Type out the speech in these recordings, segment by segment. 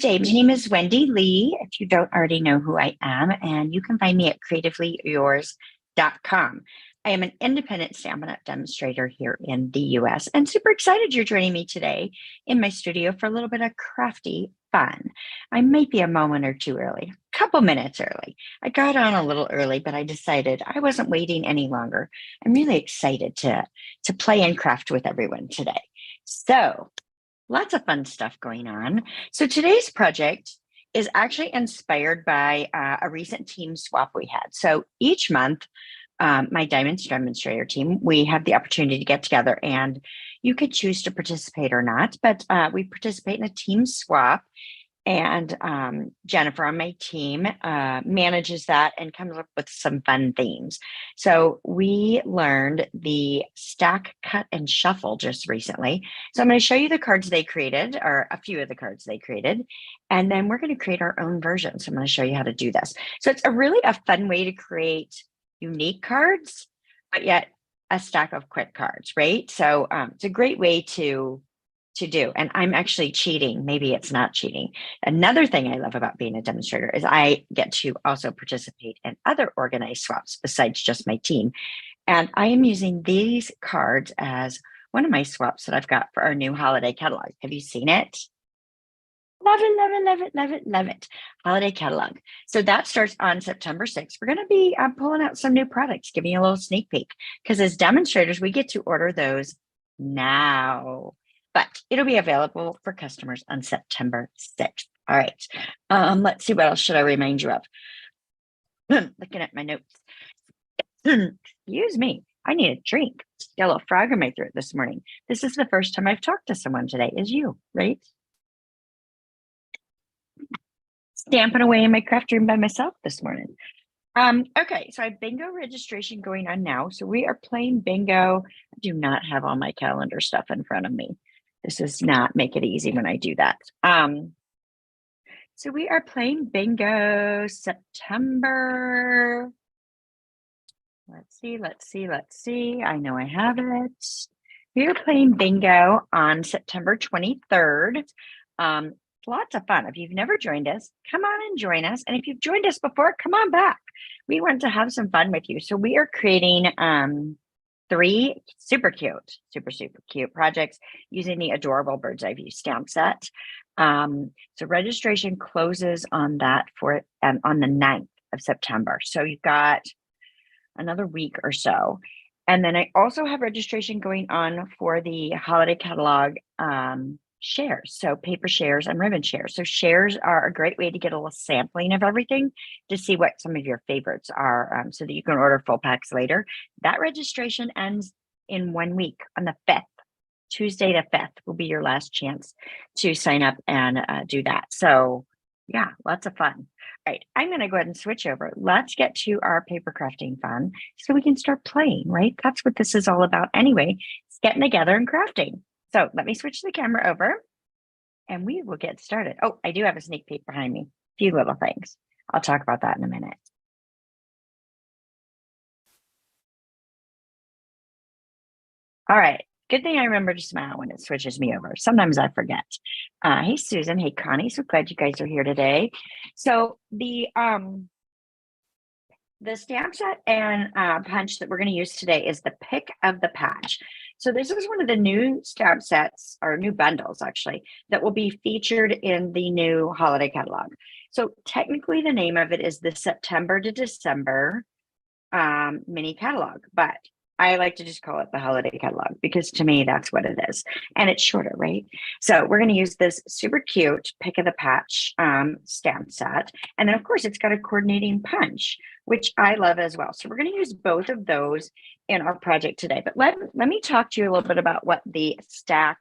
Day. My name is Wendy Lee, if you don't already know who I am, and you can find me at CreativeLeeYours.com. I am an independent stamp demonstrator here in the US and super excited you're joining me today in my studio for a little bit of crafty fun. I might be a moment or two early, a couple minutes early. I got on a little early, but I decided I wasn't waiting any longer. I'm really excited to play and craft with everyone today. So lots of fun stuff going on. So today's project is actually inspired by a recent team swap we had. So each month, my Diamonds Demonstrator team, we have the opportunity to get together and you could choose to participate or not, but we participate in a team swap. And Jennifer on my team manages that and comes up with some fun themes. So we learned the stack, cut, and shuffle just recently. So I'm going to show you the cards they created, or a few of the cards they created, and then we're going to create our own version. So I'm going to show you how to do this. So it's a fun way to create unique cards, but yet a stack of quick cards, right? So it's a great way to do. And I'm actually cheating. Maybe it's not cheating. Another thing I love about being a demonstrator is I get to also participate in other organized swaps besides just my team. And I am using these cards as one of my swaps that I've got for our new holiday catalog. Have you seen it? Love it, love it, love it, love it, love it. Holiday catalog. So that starts on September 6th. We're going to be pulling out some new products, giving you a little sneak peek, because as demonstrators, we get to order those now. But it'll be available for customers on September 6th. All right. Let's see, what else should I remind you of? Looking at my notes. Excuse me. I need a drink. Got a little frog in my throat this morning. This is the first time I've talked to someone today, is you, right? Stamping away in my craft room by myself this morning. Okay, so I have bingo registration going on now. So we are playing bingo. I do not have all my calendar stuff in front of me. This does not make it easy when I do that. So we are playing bingo September. Let's see. I know I have it. We are playing bingo on September 23rd. Lots of fun. If you've never joined us, come on and join us. And if you've joined us before, come on back. We want to have some fun with you. So we are creating 3 super cute projects using the adorable Bird's Eye View stamp set. So registration closes on that for on the 9th of September. So you've got another week or so. And then I also have registration going on for the holiday catalog shares. So paper shares and ribbon shares. So shares are a great way to get a little sampling of everything to see what some of your favorites are, so that you can order full packs later. That registration ends in 1 week on the 5th. Tuesday the 5th will be your last chance to sign up and do that. So yeah, lots of fun. All right, I'm going to go ahead and switch over. Let's get to our paper crafting fun so we can start playing, right? That's what this is all about anyway. It's getting together and crafting. So let me switch the camera over and we will get started. Oh, I do have a sneak peek behind me. A few little things. I'll talk about that in a minute. All right. Good thing I remember to smile when it switches me over. Sometimes I forget. Hey, Susan. Hey, Connie. So glad you guys are here today. So the stamp set and punch that we're going to use today is the Pick of the Patch. So this is one of the new stamp sets, or new bundles actually, that will be featured in the new holiday catalog. So technically the name of it is the September to December mini catalog, but I like to just call it the holiday catalog because to me that's what it is, and it's shorter, right? So we're going to use this super cute Pick of the Patch stamp set, and then of course it's got a coordinating punch, which I love as well. So we're going to use both of those in our project today. But let me talk to you a little bit about what the stack,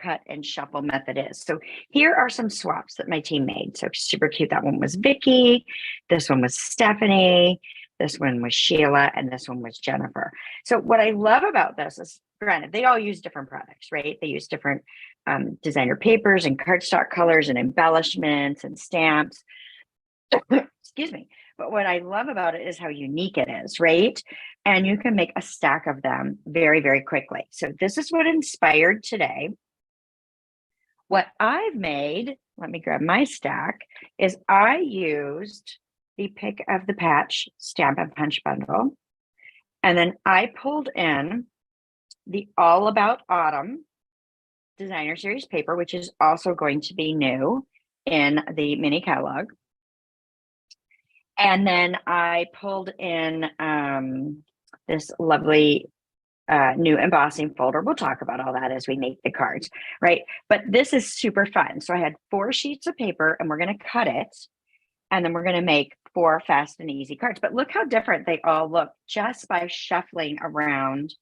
cut, and shuffle method is. So here are some swaps that my team made. So super cute. That one was Vicky. This one was Stephanie. This one was Sheila, and this one was Jennifer. So what I love about this is, granted, they all use different products, right? They use different designer papers and cardstock colors and embellishments and stamps. Excuse me. But what I love about it is how unique it is, right? And you can make a stack of them very, very quickly. So this is what inspired today. What I've made let me grab my stack, is I used the Pick of the Patch Stamp and Punch bundle. And then I pulled in the All About Autumn Designer Series paper, which is also going to be new in the mini catalog. And then I pulled in this lovely new embossing folder. We'll talk about all that as we make the cards, right? But this is super fun. So I had 4 sheets of paper and we're going to cut it. And then we're going to make 4 fast and easy cards. But look how different they all look just by shuffling around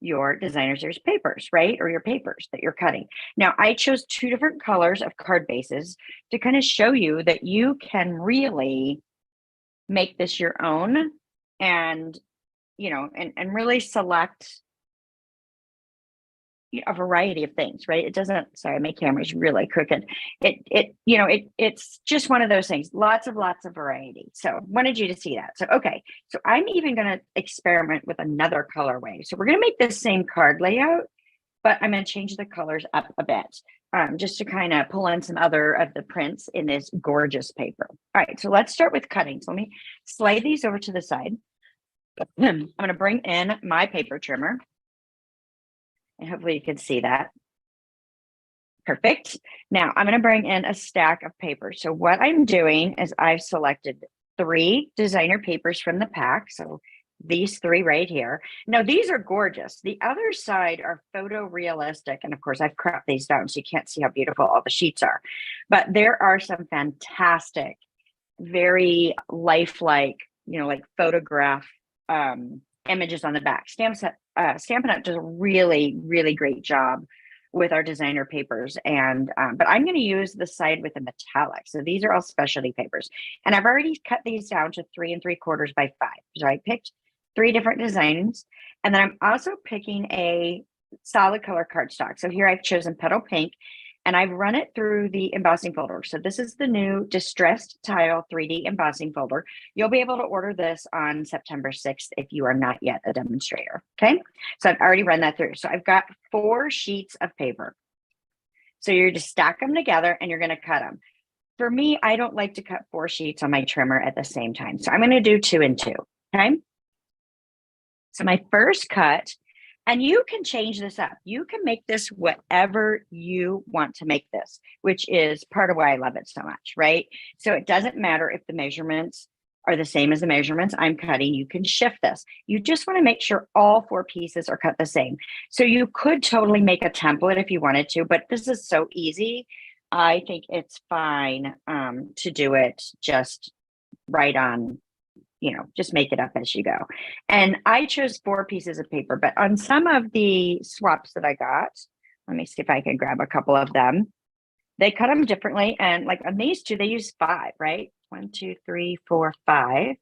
your designer series papers, right? Or your papers that you're cutting. Now, I chose 2 different colors of card bases to kind of show you that you can really make this your own and, you know, and really select a variety of things, right? It doesn't, sorry, my camera's really crooked. It's just one of those things, lots of variety. So wanted you to see that. So, okay. So I'm even going to experiment with another colorway. So we're going to make this same card layout, but I'm going to change the colors up a bit, just to kind of pull in some other of the prints in this gorgeous paper. All right. So let's start with cutting. So let me slide these over to the side. I'm going to bring in my paper trimmer. And hopefully you can see that. Perfect. Now I'm going to bring in a stack of paper. So what I'm doing is I've selected 3 designer papers from the pack. So these 3 right here. Now these are gorgeous. The other side are photorealistic. And of course I've cropped these down so you can't see how beautiful all the sheets are. But there are some fantastic, very lifelike, you know, like photograph images on the back. Stampin' Up does a really, really great job with our designer papers. And but I'm going to use the side with the metallic. So these are all specialty papers. And I've already cut these down to 3 3/4 by 5. So I picked 3 different designs. And then I'm also picking a solid color cardstock. So here I've chosen Petal Pink. And I've run it through the embossing folder. So this is the new Distressed Tile 3D embossing folder. You'll be able to order this on September 6th if you are not yet a demonstrator, okay? So I've already run that through. So I've got 4 sheets of paper. So you're just stack them together and you're gonna cut them. For me, I don't like to cut 4 sheets on my trimmer at the same time. So I'm gonna do 2 and 2, okay? So my first cut, and you can change this up. You can make this whatever you want to make this, which is part of why I love it so much, right? So it doesn't matter if the measurements are the same as the measurements I'm cutting. You can shift this. You just want to make sure all 4 pieces are cut the same. So you could totally make a template if you wanted to, but this is so easy. I think it's fine to do it just right on, you know, just make it up as you go. And I chose 4 pieces of paper, but on some of the swaps that I got, let me see if I can grab a couple of them. They cut them differently. And like on these 2, they use 5, right? 1, 2, 3, 4, 5.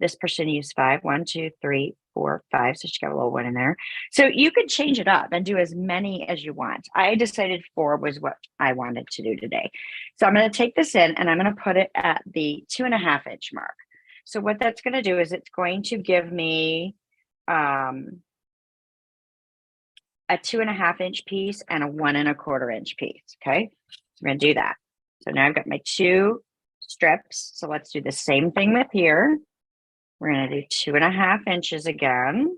This person used 5. 1, 2, 3, 4, 5. So she got a little 1 in there. So you could change it up and do as many as you want. I decided 4 was what I wanted to do today. So I'm going to take this in and I'm going to put it at the 2.5 inch mark. So what that's going to do is it's going to give me a 2.5 inch piece and a 1 1/4 inch piece. Okay, so I'm going to do that. So now I've got my 2 strips. So let's do the same thing with here. We're going to do 2.5 inches again.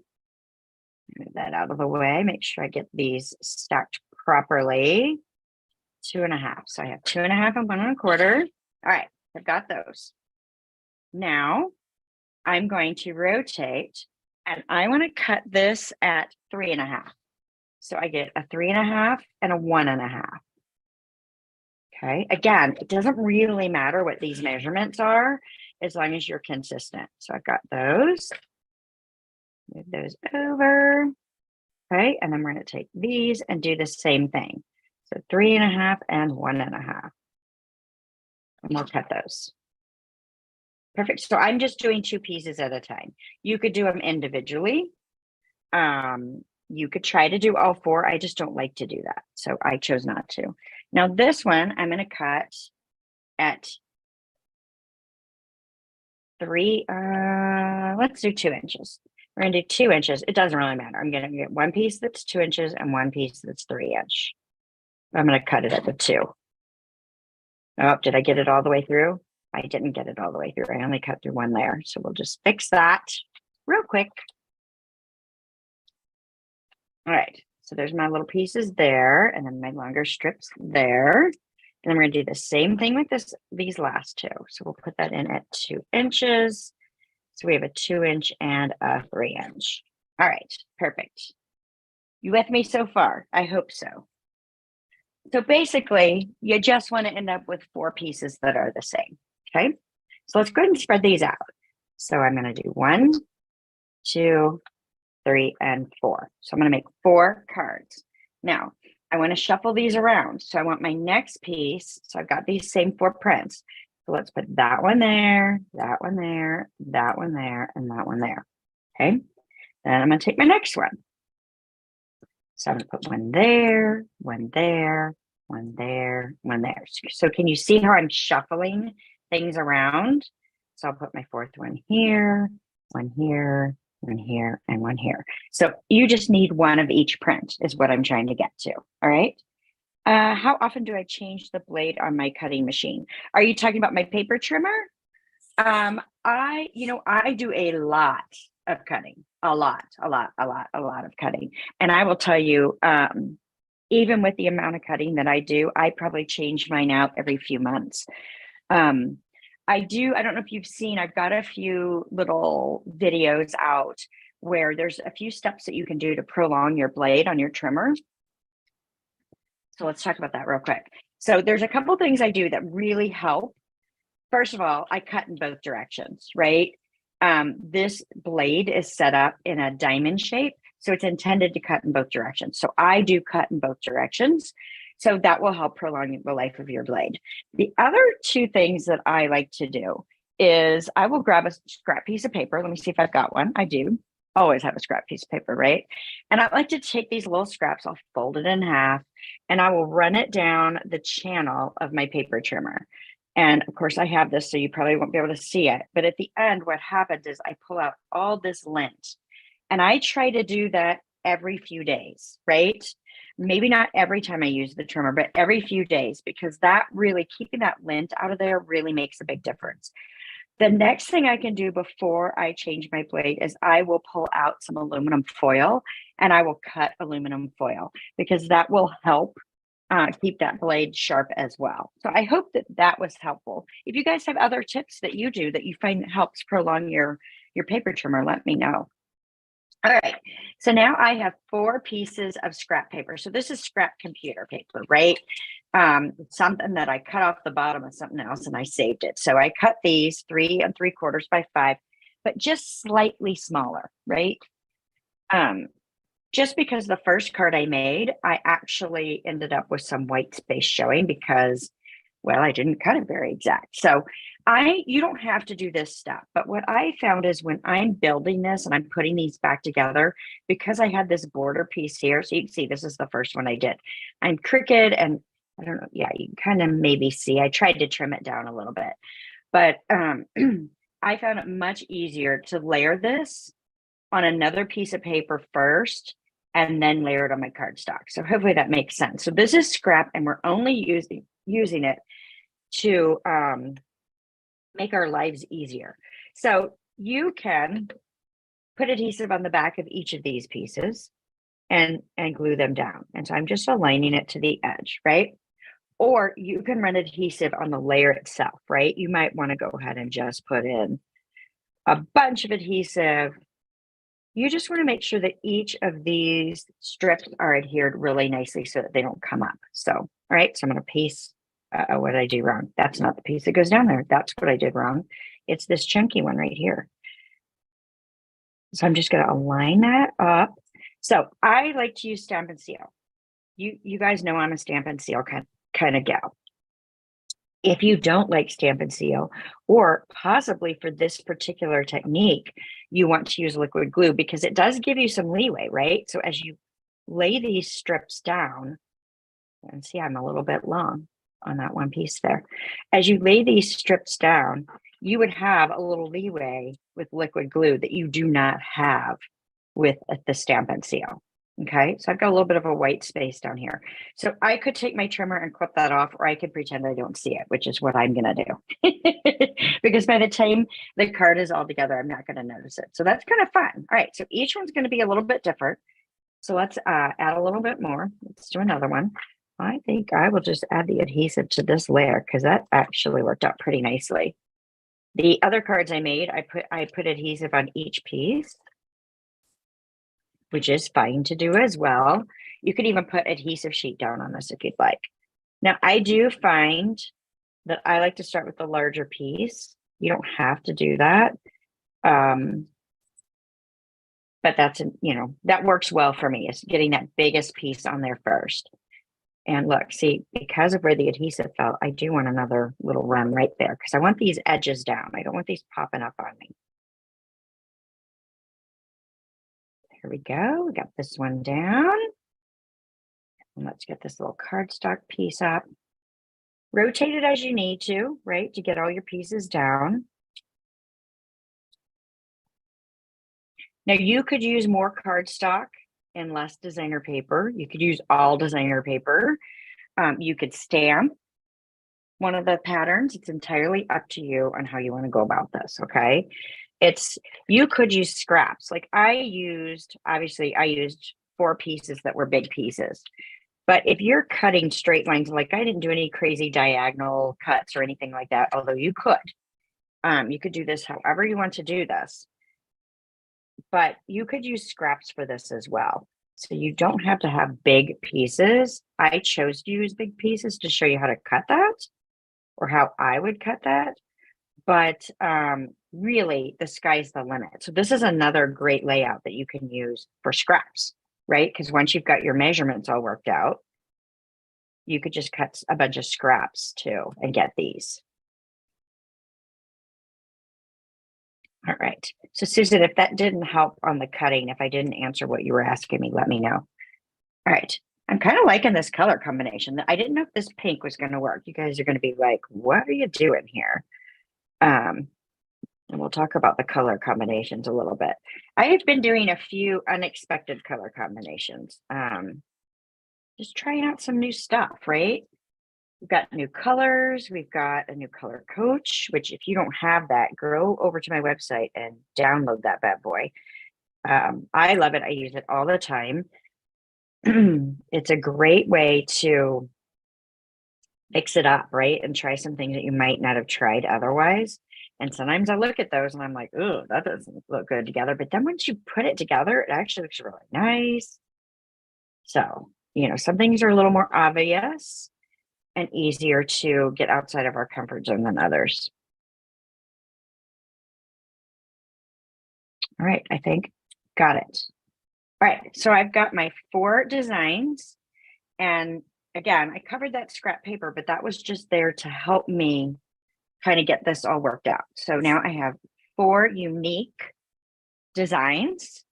Move that out of the way. Make sure I get these stacked properly. 2.5. So I have 2.5 and 1 1/4. All right, I've got those. Now I'm going to rotate and I want to cut this at 3.5. So I get a 3.5 and a 1.5. Okay. Again, it doesn't really matter what these measurements are as long as you're consistent. So I've got those. Move those over. Okay. And then we're going to take these and do the same thing. So 3.5 and 1.5. And we'll cut those. Perfect. So I'm just doing 2 pieces at a time. You could do them individually. You could try to do all 4. I just don't like to do that. So I chose not to. Now this one, I'm going to cut at 3, let's do 2 inches. We're going to do 2 inches. It doesn't really matter. I'm going to get 1 piece that's 2 inches and 1 piece that's 3 inch. I'm going to cut it at the 2. Oh, did I get it all the way through? I didn't get it all the way through. I only cut through one layer. So we'll just fix that real quick. All right, so there's my little pieces there, and then my longer strips there. And then we're gonna do the same thing with these last two. So we'll put that in at 2 inches. So we have a 2-inch and a 3-inch. All right, perfect. You with me so far? I hope so. So basically, you just want to end up with 4 pieces that are the same, okay? So let's go ahead and spread these out. So I'm going to do 1, 2, 3, and 4. So I'm going to make 4 cards. Now, I want to shuffle these around. So I want my next piece. So I've got these same 4 prints. So let's put that one there, that one there, that one there, and that one there, okay? Then I'm going to take my next one. So I'm going to put one there, one there, one there, one there. So can you see how I'm shuffling things around? So I'll put my 4th one here, one here, one here, and one here. So you just need one of each print is what I'm trying to get to. All right. How often do I change the blade on my cutting machine? Are you talking about my paper trimmer? I do a lot of cutting, a lot of cutting. And I will tell you, even with the amount of cutting that I do, I probably change mine out every few months. I don't know if you've seen, I've got a few little videos out where there's a few steps that you can do to prolong your blade on your trimmer. So let's talk about that real quick. So there's a couple things I do that really help. First of all, I cut in both directions, right? This blade is set up in a diamond shape, so it's intended to cut in both directions. So I do cut in both directions. So that will help prolong the life of your blade. The other 2 things that I like to do is I will grab a scrap piece of paper. Let me see if I've got one. I do always have a scrap piece of paper, right? And I like to take these little scraps, I'll fold it in half, and I will run it down the channel of my paper trimmer. And of course I have this, so you probably won't be able to see it. But at the end, what happens is I pull out all this lint, and I try to do that every few days, right? Maybe not every time I use the trimmer, but every few days, because that really, keeping that lint out of there really makes a big difference. The next thing I can do before I change my blade is I will pull out some aluminum foil and I will cut aluminum foil, because that will help keep that blade sharp as well. So I hope that that was helpful. If you guys have other tips that you do that you find helps prolong your paper trimmer, let me know. All right, so now I have 4 pieces of scrap paper. So this is scrap computer paper, right? Something that I cut off the bottom of something else and I saved it. So I cut these 3 3/4 by 5, but just slightly smaller, right? Just because the first card I made, I actually ended up with some white space showing because, well, I didn't cut it very exact. So you don't have to do this stuff. But what I found is when I'm building this and I'm putting these back together, because I had this border piece here, so you can see this is the first one I did. I'm crooked, and I don't know. Yeah, you can kind of maybe see, I tried to trim it down a little bit, but I found it much easier to layer this on another piece of paper first and then layer it on my cardstock. So hopefully that makes sense. So this is scrap, and we're only using it to make our lives easier. So you can put adhesive on the back of each of these pieces and glue them down. And so I'm just aligning it to the edge, right? Or you can run adhesive on the layer itself, right? You might want to go ahead and just put in a bunch of adhesive. You just want to make sure that each of these strips are adhered really nicely so that they don't come up. So, all right, so I'm going to paste. What did I do wrong? That's not the piece that goes down there. That's what I did wrong. It's this chunky one right here. So I'm just going to align that up. So I like to use Stamp and Seal. You guys know I'm a Stamp and Seal kind of gal. If you don't like Stamp and Seal, or possibly for this particular technique, you want to use liquid glue because it does give you some leeway, right? So as you lay these strips down, and see, I'm a little bit long on that one piece there. As you lay these strips down, you would have a little leeway with liquid glue that you do not have with the Stamp and Seal. Okay, so I've got a little bit of a white space down here. So I could take my trimmer and clip that off, or I could pretend I don't see it, which is what I'm gonna do. Because by the time the card is all together, I'm not gonna notice it. So that's kind of fun. All right, so each one's gonna be a little bit different. So let's add a little bit more. Let's do another one. I think I will just add the adhesive to this layer because that actually worked out pretty nicely. The other cards I made, I put adhesive on each piece, which is fine to do as well. You could even put adhesive sheet down on this if you'd like. Now, I do find that I like to start with the larger piece. You don't have to do that. But that's, that works well for me, is getting that biggest piece on there first. And look, see, because of where the adhesive fell, I do want another little run right there because I want these edges down. I don't want these popping up on me. Here we go. We got this one down. And let's get this little cardstock piece up. Rotate it as you need to, right, to get all your pieces down. Now, you could use more cardstock and less designer paper. You could use all designer paper. You could stamp one of the patterns. It's entirely up to you on how you want to go about this, okay? You could use scraps. Like I used 4 pieces that were big pieces. But if you're cutting straight lines, like I didn't do any crazy diagonal cuts or anything like that, although you could. You could do this however you want to do this. But you could use scraps for this as well. So you don't have to have big pieces. I chose to use big pieces to show you how to cut that or how I would cut that. But really, the sky's the limit. So this is another great layout that you can use for scraps, right? Because once you've got your measurements all worked out, you could just cut a bunch of scraps too and get these. All right. So Susan, if that didn't help on the cutting, if I didn't answer what you were asking me, let me know. All right. I'm kind of liking this color combination. I didn't know if this pink was going to work. You guys are going to be like, what are you doing here? And we'll talk about the color combinations a little bit. I have been doing a few unexpected color combinations. Just trying out some new stuff, right? We've got new colors. We've got a new color coach, which if you don't have that, go over to my website and download that bad boy. I love it. I use it all the time. It's a great way to mix it up, right? And try some things that you might not have tried otherwise. And sometimes I look at those and I'm like, oh, that doesn't look good together. But then once you put it together, it actually looks really nice. So, some things are a little more obvious and easier to get outside of our comfort zone than others. All right, I think got it. All right, so I've got my 4 designs. And again, I covered that scrap paper, but that was just there to help me kind of get this all worked out. So now I have 4 unique designs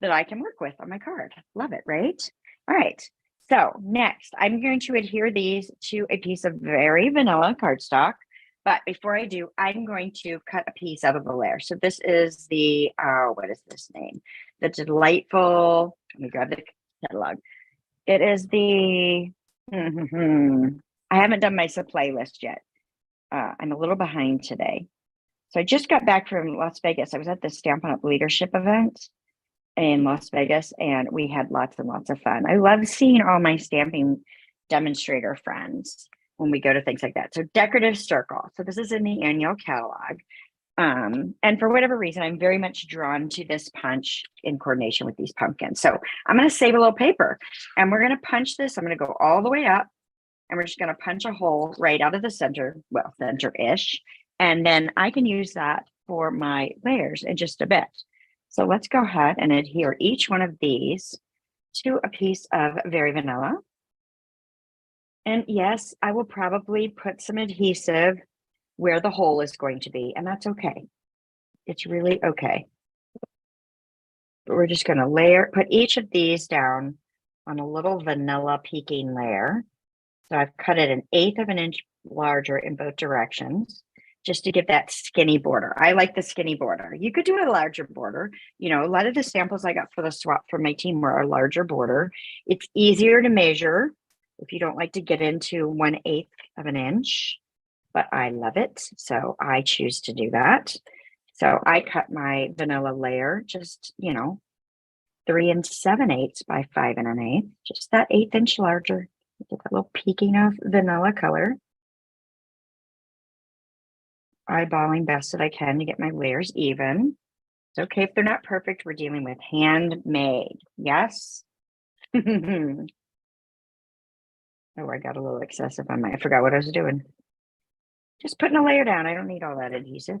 that I can work with on my card. Love it, right? All right. So next, I'm going to adhere these to a piece of very vanilla cardstock. But before I do, I'm going to cut a piece out of the layer. So this is the, what is this name? The delightful, let me grab the catalog. It is the, I haven't done my supply list yet. I'm a little behind today. So I just got back from Las Vegas. I was at the Stampin' Up! Leadership event in Las Vegas, and we had lots and lots of fun. I love seeing all my stamping demonstrator friends when we go to things like that. So decorative circle. So this is in the annual catalog. And for whatever reason, I'm very much drawn to this punch in coordination with these pumpkins. So I'm going to save a little paper and we're going to punch this. I'm going to go all the way up and we're just going to punch a hole right out of the center, well, center-ish. And then I can use that for my layers in just a bit. So let's go ahead and adhere each one of these to a piece of Very Vanilla. And yes, I will probably put some adhesive where the hole is going to be, and that's okay. It's really okay. But we're just going to put each of these down on a little vanilla peeking layer. So I've cut it 1/8 of an inch larger in both directions. just to give that skinny border. I like the skinny border. You could do a larger border. You know, a lot of the samples I got for the swap from my team were a larger border. It's easier to measure if you don't like to get into 1/8 of an inch, but I love it. So I choose to do that. So I cut my vanilla layer just, you know, 3 7/8 by 5 1/8, just that 1/8 inch larger. Get that little peeking of vanilla color. Eyeballing best that I can to get my layers even. It's okay if they're not perfect. We're dealing with handmade. Yes. Oh, I got a little excessive on my, I forgot what I was doing. Just putting a layer down. I don't need all that adhesive.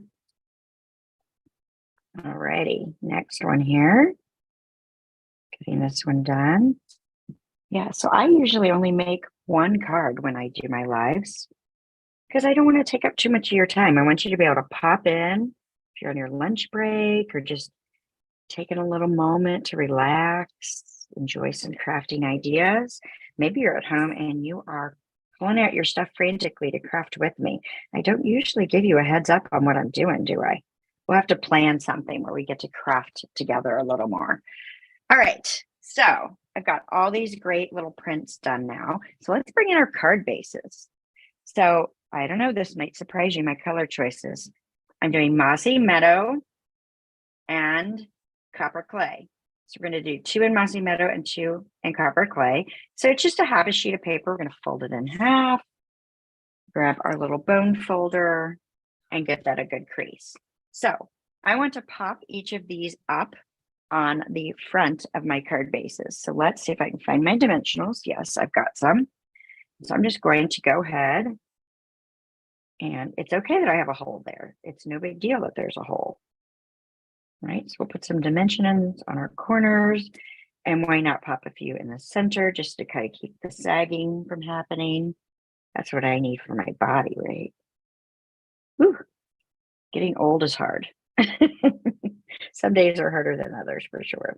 All righty, next one here. Getting this one done. Yeah, so I usually only make one card when I do my lives because I don't want to take up too much of your time. I want you to be able to pop in if you're on your lunch break or just taking a little moment to relax, enjoy some crafting ideas. Maybe you're at home and you are pulling out your stuff frantically to craft with me. I don't usually give you a heads up on what I'm doing, do I? We'll have to plan something where we get to craft together a little more. All right, so I've got all these great little prints done now. So let's bring in our card bases. So I don't know, this might surprise you, my color choices. I'm doing Mossy Meadow and Copper Clay. So we're going to do 2 in Mossy Meadow and 2 in Copper Clay. So it's just a half a sheet of paper. We're going to fold it in half, grab our little bone folder, and get that a good crease. So I want to pop each of these up on the front of my card bases. So let's see if I can find my dimensionals. Yes, I've got some. So I'm just going to go ahead, and it's okay that I have a hole there. It's no big deal that there's a hole, right? So we'll put some dimensions on our corners, and why not pop a few in the center just to kind of keep the sagging from happening. That's what I need for my body, right? Whew. Getting old is hard. Some days are harder than others for sure.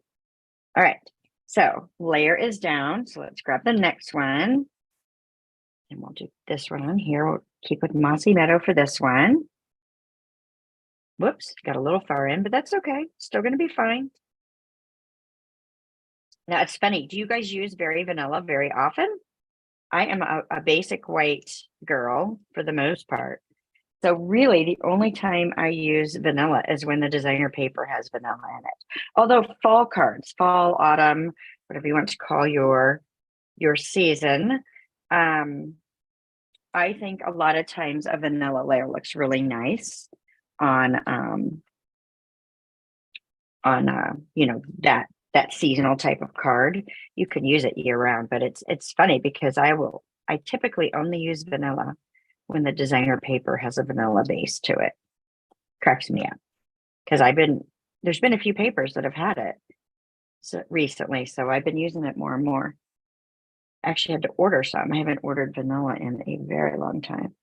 All right, so layer is down. So let's grab the next one. And we'll do this one on here. We'll keep with Mossy Meadow for this one. Whoops, got a little far in, but that's okay. Still going to be fine. Now, it's funny. Do you guys use Very Vanilla very often? I am a basic white girl for the most part. So really, the only time I use vanilla is when the designer paper has vanilla in it. Although fall cards, fall, autumn, whatever you want to call your season, I think a lot of times a vanilla layer looks really nice on you know, that seasonal type of card. You can use it year round, but it's funny because I typically only use vanilla when the designer paper has a vanilla base to it. Cracks me up because there's been a few papers that have had it recently, so I've been using it more and more. Actually had to order some. I haven't ordered vanilla in a very long time.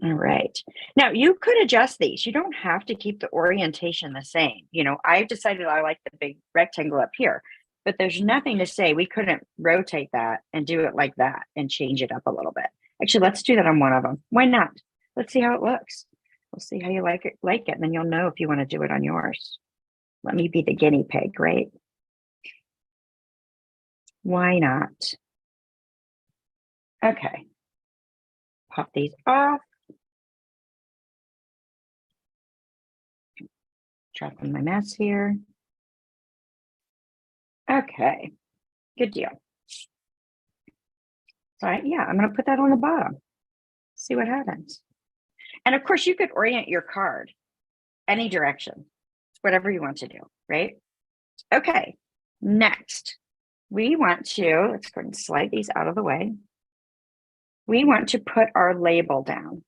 All right. Now you could adjust these. You don't have to keep the orientation the same. You know, I've decided I like the big rectangle up here, but there's nothing to say we couldn't rotate that and do it like that and change it up a little bit. Actually, let's do that on one of them. Why not? Let's see how it looks. We'll see how you like it, and then you'll know if you want to do it on yours. Let me be the guinea pig, right? Why not? Okay. Pop these off. Drop in my mess here. Okay, good deal. So yeah, I'm going to put that on the bottom. See what happens. And of course, you could orient your card any direction, whatever you want to do, right? Okay, next, we want to, let's go and slide these out of the way. We want to put our label down.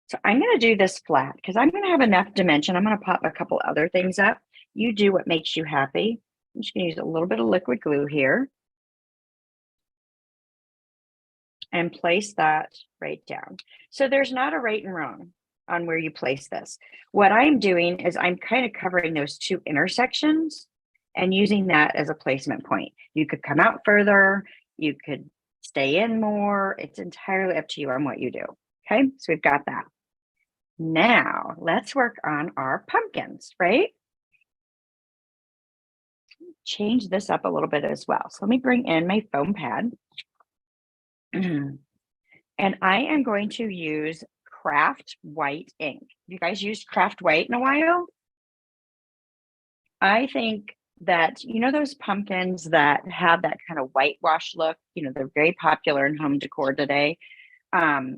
So I'm going to do this flat because I'm going to have enough dimension. I'm going to pop a couple other things up. You do what makes you happy. I'm just going to use a little bit of liquid glue here and place that right down. So there's not a right and wrong on where you place this. What I'm doing is I'm kind of covering those two intersections and using that as a placement point. You could come out further, you could stay in more. It's entirely up to you on what you do. Okay, so we've got that. Now let's work on our pumpkins, right? Change this up a little bit as well. So let me bring in my foam pad. And I am going to use Craft White ink. Have you guys used Craft White in a while? I think that, you know, those pumpkins that have that kind of whitewash look, you know, they're very popular in home decor today. So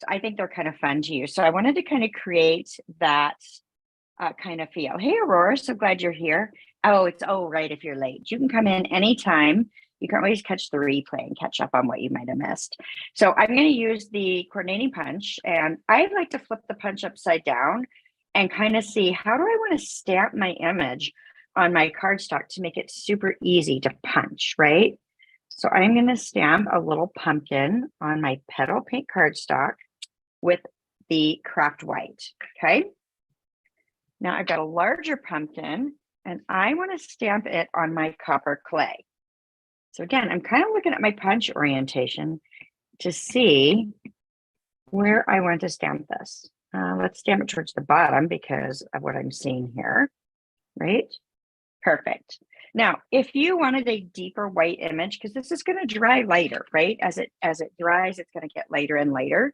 I think they're kind of fun to use. So I wanted to kind of create that kind of feel. Hey, Aurora, so glad you're here. Oh, it's right if you're late. You can come in anytime. You can always catch the replay and catch up on what you might have missed. So I'm going to use the coordinating punch, and I like to flip the punch upside down and kind of see how do I want to stamp my image on my cardstock to make it super easy to punch, right? So I'm going to stamp a little pumpkin on my petal pink cardstock with the Craft White, okay? Now I've got a larger pumpkin and I want to stamp it on my copper clay. So again, I'm kind of looking at my punch orientation to see where I want to stamp this. Let's stamp it towards the bottom because of what I'm seeing here, right? Perfect. Now, if you wanted a deeper white image, because this is going to dry later, right? As it dries, it's going to get lighter and lighter.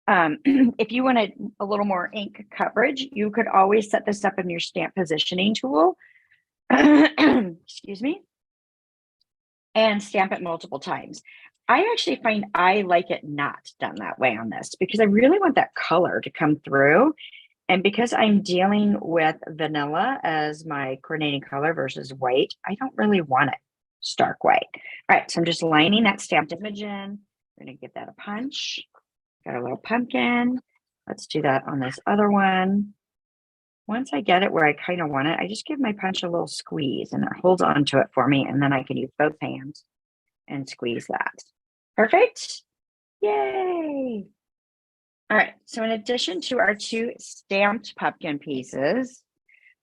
If you wanted a little more ink coverage, you could always set this up in your stamp positioning tool. Excuse me. And stamp it multiple times. I actually find I like it not done that way on this because I really want that color to come through. And because I'm dealing with vanilla as my coordinating color versus white, I don't really want it stark white. All right, so I'm just lining that stamped image in. We're gonna give that a punch. Got a little pumpkin. Let's do that on this other one. Once I get it where I kind of want it, I just give my punch a little squeeze and it holds on to it for me. And then I can use both hands and squeeze that. Perfect. Yay. All right, so in addition to our two stamped pumpkin pieces,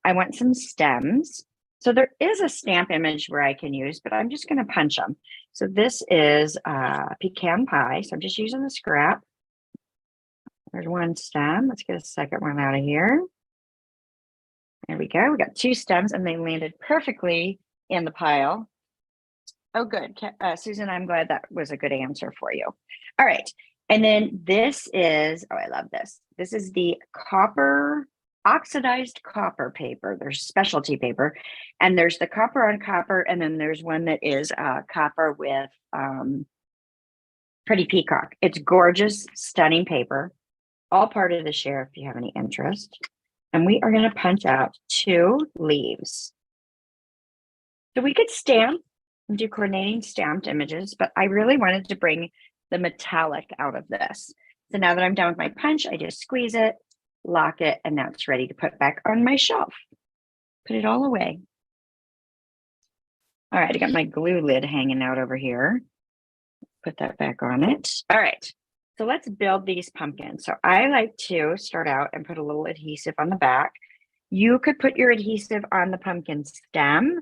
I want some stems. So there is a stamp image where I can use, but I'm just going to punch them. So this is pecan pie. So I'm just using the scrap. There's one stem. Let's get a second one out of here. There we go. We got two stems and they landed perfectly in the pile. Oh, good. Susan, I'm glad that was a good answer for you. All right. And then this is, oh, I love this. This is the oxidized copper paper. There's specialty paper and there's the copper on copper. And then there's one that is copper with Pretty Peacock. It's gorgeous, stunning paper. All part of the share if you have any interest. And we are going to punch out 2 leaves. So we could stamp and do coordinating stamped images, but I really wanted to bring the metallic out of this. So now that I'm done with my punch, I just squeeze it, lock it, and now it's ready to put back on my shelf. Put it all away. All right, I got my glue lid hanging out over here. Put that back on it. All right, so let's build these pumpkins. So I like to start out and put a little adhesive on the back. You could put your adhesive on the pumpkin stem.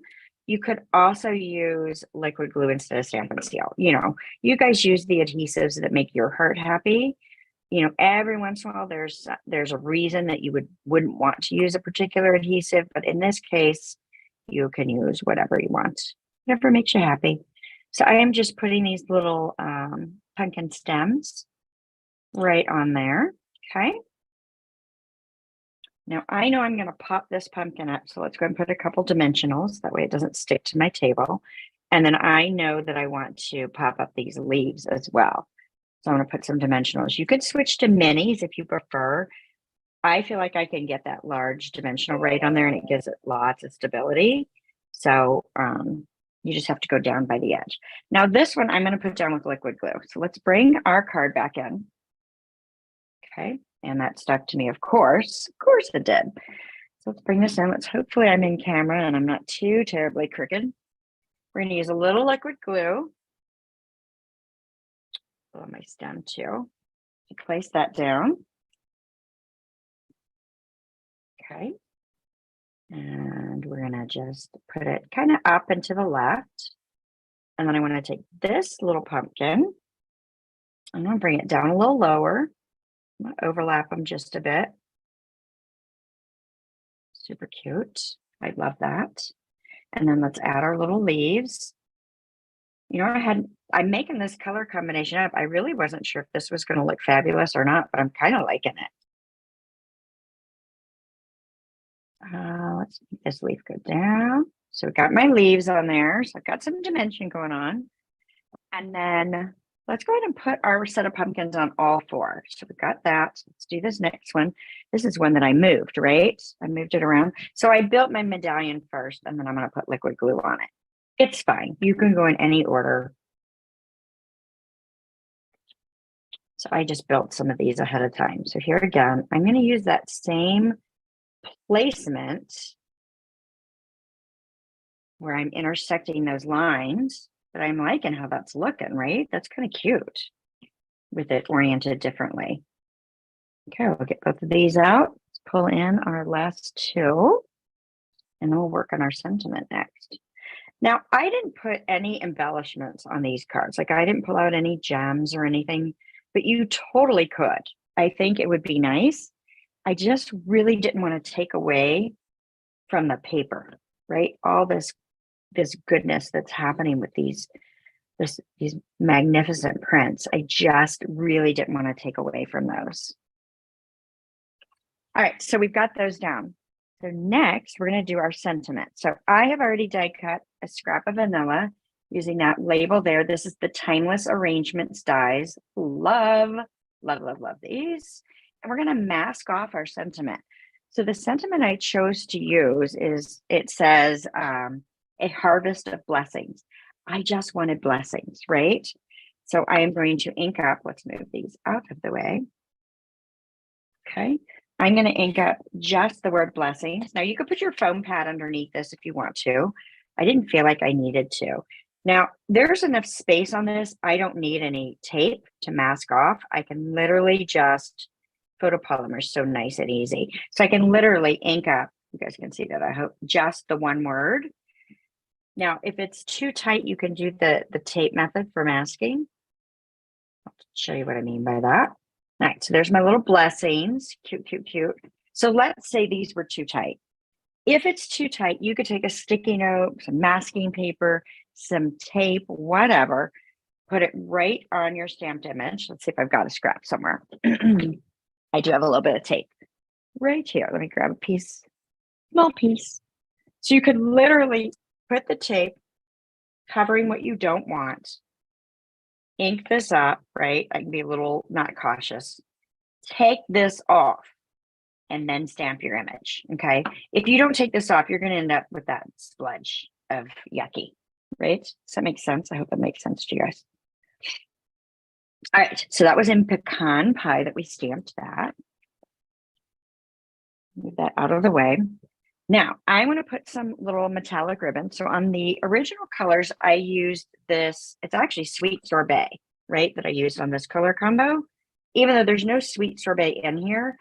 You could also use liquid glue instead of Stampin' Seal. You know, you guys use the adhesives that make your heart happy. You know, every once in a while, there's a reason that you wouldn't want to use a particular adhesive, but in this case, you can use whatever you want, whatever makes you happy. So I am just putting these little pumpkin stems right on there. Okay. Now I know I'm going to pop this pumpkin up. So let's go and put a couple dimensionals. That way it doesn't stick to my table. And then I know that I want to pop up these leaves as well. So I'm going to put some dimensionals. You could switch to minis if you prefer. I feel like I can get that large dimensional right on there and it gives it lots of stability. So you just have to go down by the edge. Now this one I'm going to put down with liquid glue. So let's bring our card back in. Okay. And that stuck to me, of course. Of course it did. So let's bring this in. Hopefully I'm in camera and I'm not too terribly crooked. We're going to use a little liquid glue on my stem too to place that down. Okay. And we're going to just put it kind of up and to the left. And then I want to take this little pumpkin. I'm going to bring it down a little lower. I'm gonna overlap them just a bit. Super cute. I love that. And then let's add our little leaves. You know, I'm making this color combination up. I really wasn't sure if this was going to look fabulous or not, but I'm kind of liking it. Let's make this leaf go down. So we got my leaves on there. So I've got some dimension going on. And then let's go ahead and put our set of pumpkins on all four. So we've got that. Let's do this next one. This is one that I moved, right? I moved it around. So I built my medallion first, and then I'm going to put liquid glue on it. It's fine. You can go in any order. So I just built some of these ahead of time. So here again, I'm going to use that same placement where I'm intersecting those lines, but I'm liking how that's looking, right? That's kind of cute with it oriented differently. Okay, we'll get both of these out. Let's pull in our last two, and then we'll work on our sentiment next. Now, I didn't put any embellishments on these cards. Like I didn't pull out any gems or anything, but you totally could. I think it would be nice. I just really didn't want to take away from the paper, right? All this goodness that's happening with these magnificent prints. I just really didn't want to take away from those. All right, so we've got those down. So next, we're going to do our sentiment. So I have already die cut a scrap of vanilla using that label there. This is the Timeless Arrangements dies. Love, love, love, love these. And we're going to mask off our sentiment. So the sentiment I chose to use is, it says, a harvest of blessings. I just wanted blessings, right? So I am going to ink up, let's move these out of the way. Okay. I'm going to ink up just the word blessings. Now you could put your foam pad underneath this if you want to. I didn't feel like I needed to. Now there's enough space on this. I don't need any tape to mask off. I can literally just, photopolymer is so nice and easy. So I can literally ink up, you guys can see that, I hope, just the one word. Now, if it's too tight, you can do the tape method for masking. I'll show you what I mean by that. All right, so there's my little blessings. Cute, cute, cute. So let's say these were too tight. If it's too tight, you could take a sticky note, some masking paper, some tape, whatever, put it right on your stamped image. Let's see if I've got a scrap somewhere. I do have a little bit of tape right here. Let me grab a piece, small piece. So you could literally put the tape covering what you don't want, ink this up, right? I can be a little not cautious. Take this off and then stamp your image, okay? If you don't take this off, you're going to end up with that spludge of yucky, right? Does that make sense? I hope that makes sense to you guys. All right, so that was in pecan pie that we stamped that. Move that out of the way. Now, I'm going to put some little metallic ribbon. So on the original colors, I used this, it's actually Sweet Sorbet, right, that I used on this color combo. Even though there's no Sweet Sorbet in here,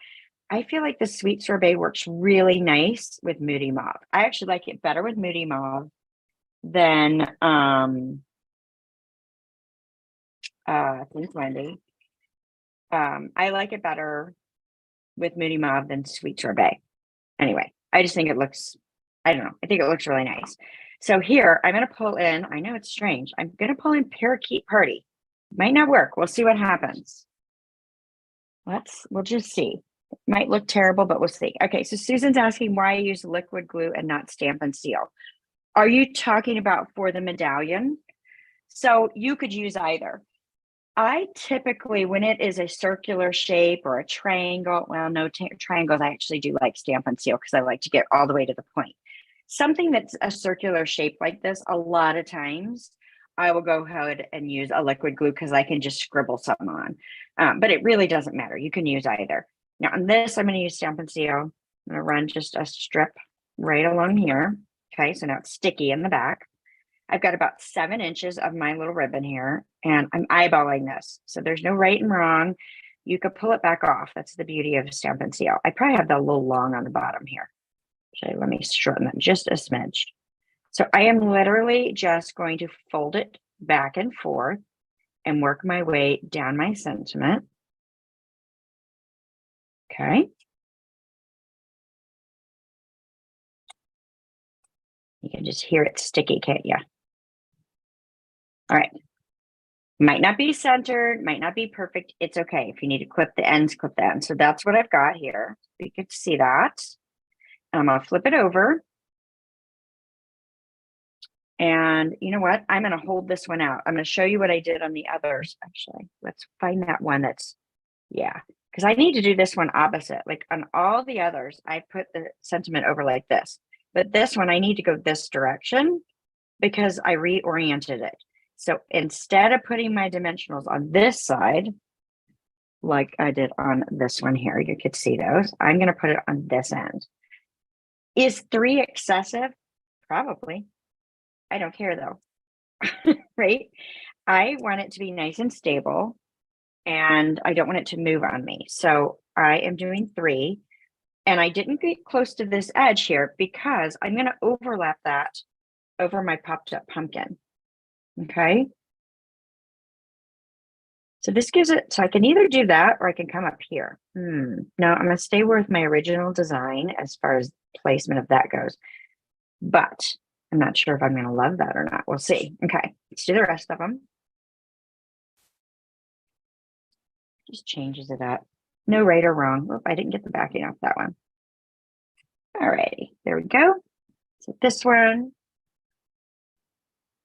I feel like the Sweet Sorbet works really nice with Moody Mauve. I actually like it better with Moody Mauve than, thanks, Wendy. I like it better with Moody Mauve than Sweet Sorbet. Anyway, I just think it looks, I don't know, I think it looks really nice. So here, I'm going to pull in, I know it's strange, I'm going to pull in Parakeet Party. Might not work. We'll see what happens. We'll just see. It might look terrible, but we'll see. Okay, so Susan's asking why I use liquid glue and not stamp and seal. Are you talking about for the medallion? So you could use either. I typically, when it is a circular shape or a triangle, well, no triangles, I actually do like stamp and seal because I like to get all the way to the point. Something that's a circular shape like this, a lot of times I will go ahead and use a liquid glue because I can just scribble something on. But it really doesn't matter. You can use either. Now on this, I'm going to use stamp and seal. I'm going to run just a strip right along here. Okay, so now it's sticky in the back. I've got about 7 inches of my little ribbon here, and I'm eyeballing this. So there's no right and wrong. You could pull it back off. That's the beauty of stamp and seal. I probably have that a little long on the bottom here. So let me shorten that just a smidge. So I am literally just going to fold it back and forth and work my way down my sentiment. Okay. You can just hear it sticky, can't you? All right. Might not be centered, might not be perfect. It's okay. If you need to clip the ends, clip the ends. So that's what I've got here. You can see that. I'm going to flip it over. And you know what? I'm going to hold this one out. I'm going to show you what I did on the others. Actually, let's find that one that's, yeah, because I need to do this one opposite. Like on all the others, I put the sentiment over like this. But this one, I need to go this direction because I reoriented it. So instead of putting my dimensionals on this side, like I did on this one here, you could see those, I'm going to put it on this end. Is 3 excessive? Probably. I don't care though, right? I want it to be nice and stable and I don't want it to move on me. So I am doing 3 and I didn't get close to this edge here because I'm going to overlap that over my popped up pumpkin. Okay. So this gives it, so I can either do that or I can come up here. No, I'm going to stay with my original design as far as placement of that goes. But I'm not sure if I'm going to love that or not. We'll see. Okay, let's do the rest of them. Just changes it up. No right or wrong. Oh, I didn't get the backing off that one. All righty, there we go. So this one,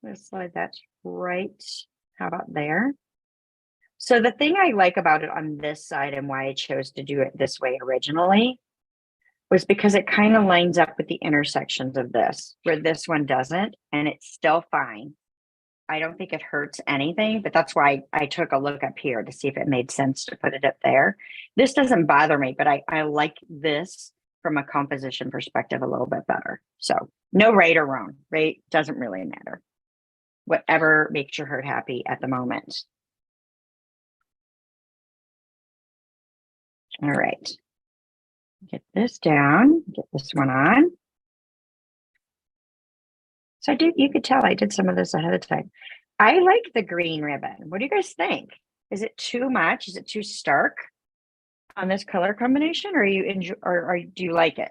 let's slide that right. How about there? So the thing I like about it on this side and why I chose to do it this way originally was because it kind of lines up with the intersections of this, where this one doesn't, and it's still fine. I don't think it hurts anything, but that's why I took a look up here to see if it made sense to put it up there. This doesn't bother me, but I like this from a composition perspective a little bit better. So no right or wrong, right? Doesn't really matter. Whatever makes your heart happy at the moment. All right. Get this down, get this one on. So you could tell I did some of this ahead of time. I like the green ribbon. What do you guys think? Is it too much? Is it too stark on this color combination, or you enjoy, or do you like it?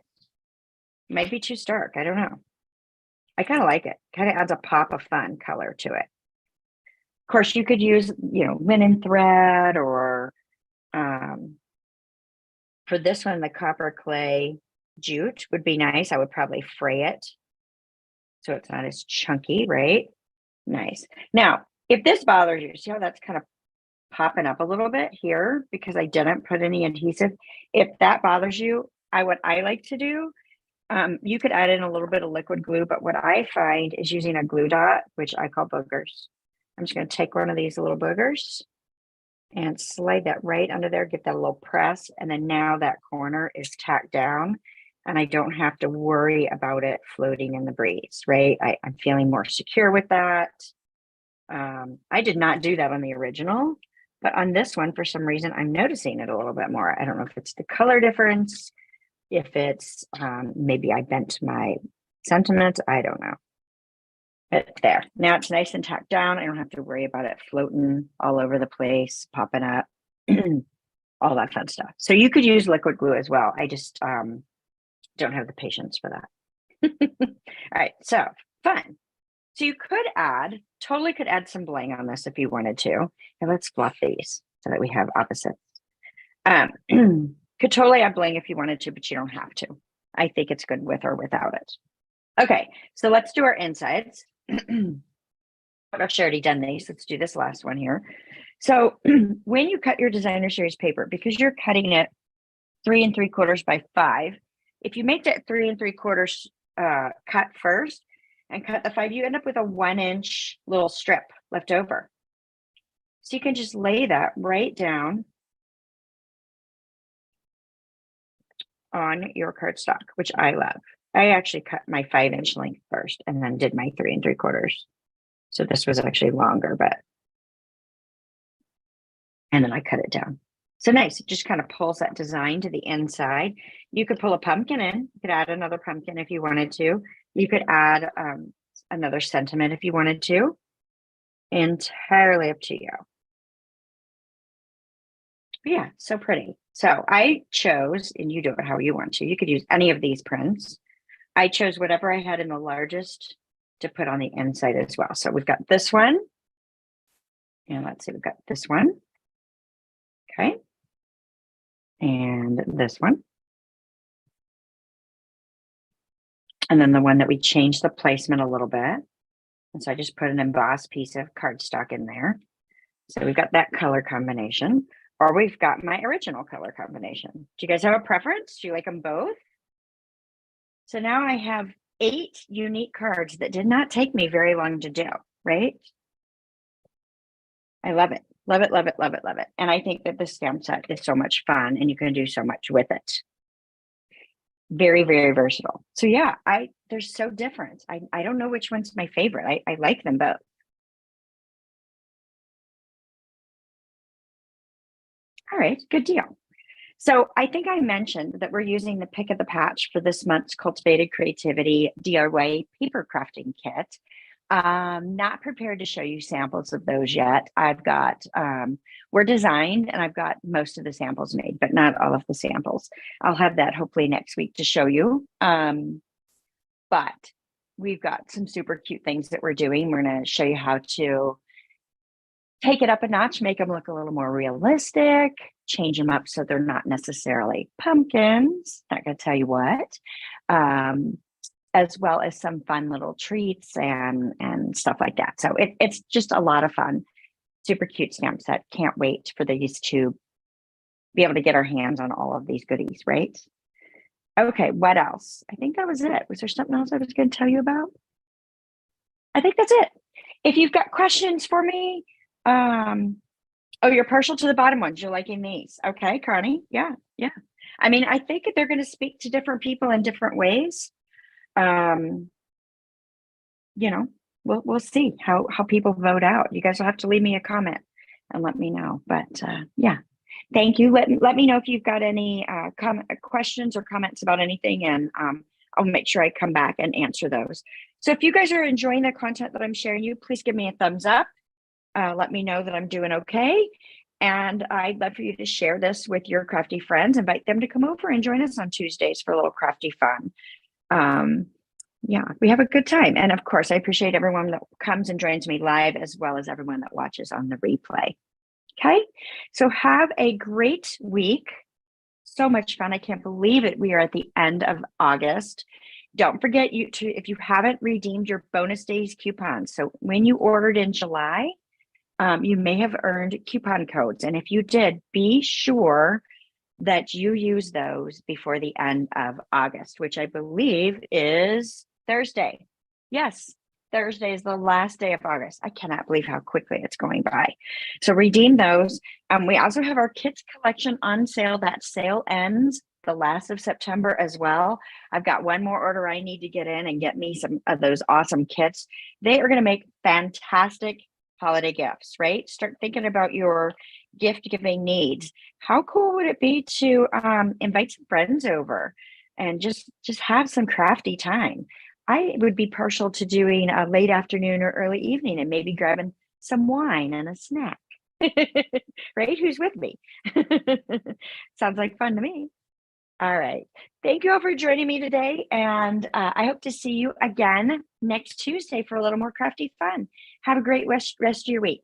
It might be too stark. I don't know. I kind of like it. Kind of adds a pop of fun color to it. Of course, you could use, linen thread or for this one, the copper clay jute would be nice. I would probably fray it so it's not as chunky, right? Nice. Now, if this bothers you, see how that's kind of popping up a little bit here because I didn't put any adhesive. If that bothers you, what I like to do, you could add in a little bit of liquid glue, but what I find is using a glue dot, which I call boogers. I'm just going to take one of these little boogers and slide that right under there, get that little press, and then now that corner is tacked down and I don't have to worry about it floating in the breeze, right? I'm feeling more secure with that. I did not do that on the original, but on this one, for some reason, I'm noticing it a little bit more. I don't know if it's the color difference, if it's maybe I bent my sentiments, I don't know. But there, now it's nice and tacked down. I don't have to worry about it floating all over the place, popping up, all that fun stuff. So you could use liquid glue as well. I just don't have the patience for that. All right, so fun. So you could totally could add some bling on this if you wanted to. And let's fluff these so that we have opposites. Could totally add bling if you wanted to, but you don't have to. I think it's good with or without it. Okay, so let's do our insides. I've already done these. Let's do this last one here. So when you cut your designer series paper, because you're cutting it 3 3/4 by 5, if you make that 3 3/4 cut first and cut the 5, you end up with a 1-inch little strip left over. So you can just lay that right down on your cardstock, which I love. I actually cut my 5-inch length first and then did my 3 3/4. So this was actually longer, and then I cut it down. So nice, it just kind of pulls that design to the inside. You could pull a pumpkin in, you could add another pumpkin if you wanted to. You could add another sentiment if you wanted to. Entirely up to you. But yeah, so pretty. So I chose, and you do it how you want to. You could use any of these prints. I chose whatever I had in the largest to put on the inside as well. So we've got this one. And let's see, we've got this one. Okay. And this one. And then the one that we changed the placement a little bit. And so I just put an embossed piece of cardstock in there. So we've got that color combination, or we've got my original color combination. Do you guys have a preference? Do you like them both? So now I have 8 unique cards that did not take me very long to do, right? I love it. Love it, love it, love it, love it. And I think that the stamp set is so much fun and you can do so much with it. Very, very versatile. So yeah, they're so different. I don't know which one's my favorite. I like them both. All right, good deal. So I think I mentioned that we're using the pick of the patch for this month's Cultivated Creativity DIY paper crafting kit. Not prepared to show you samples of those yet. I've got, we're designed and I've got most of the samples made, but not all of the samples. I'll have that hopefully next week to show you. But we've got some super cute things that we're doing. We're going to show you how to take it up a notch, make them look a little more realistic, change them up so they're not necessarily pumpkins. Not going to tell you what. As well as some fun little treats and stuff like that. So it's just a lot of fun. Super cute stamp set. Can't wait for these to be able to get our hands on all of these goodies, right? Okay, what else? I think that was it. Was there something else I was going to tell you about? I think that's it. If you've got questions for me, oh, you're partial to the bottom ones. You're liking these. Okay, Connie. Yeah. I mean, I think they're going to speak to different people in different ways. You know, we'll see how people vote out. You guys will have to leave me a comment and let me know. But yeah, thank you. Let me know if you've got any questions or comments about anything, and I'll make sure I come back and answer those. So if you guys are enjoying the content that I'm sharing you, please give me a thumbs up. Let me know that I'm doing okay. And I'd love for you to share this with your crafty friends. Invite them to come over and join us on Tuesdays for a little crafty fun. Yeah, we have a good time. And of course, I appreciate everyone that comes and joins me live, as well as everyone that watches on the replay. Okay, so have a great week. So much fun. I can't believe it. We are at the end of August. Don't forget if you haven't redeemed your bonus days coupons. So when you ordered in July, you may have earned coupon codes. And if you did, be sure that you use those before the end of August, which I believe is Thursday. Yes, Thursday is the last day of August. I cannot believe how quickly it's going by. So redeem those. We also have our kits collection on sale. That sale ends the last of September as well. I've got one more order I need to get in and get me some of those awesome kits. They are going to make fantastic holiday gifts, right? Start thinking about your gift giving needs. How cool would it be to invite some friends over and just have some crafty time? I would be partial to doing a late afternoon or early evening and maybe grabbing some wine and a snack. Right? Who's with me? Sounds like fun to me. All right. Thank you all for joining me today. And I hope to see you again next Tuesday for a little more crafty fun. Have a great rest of your week.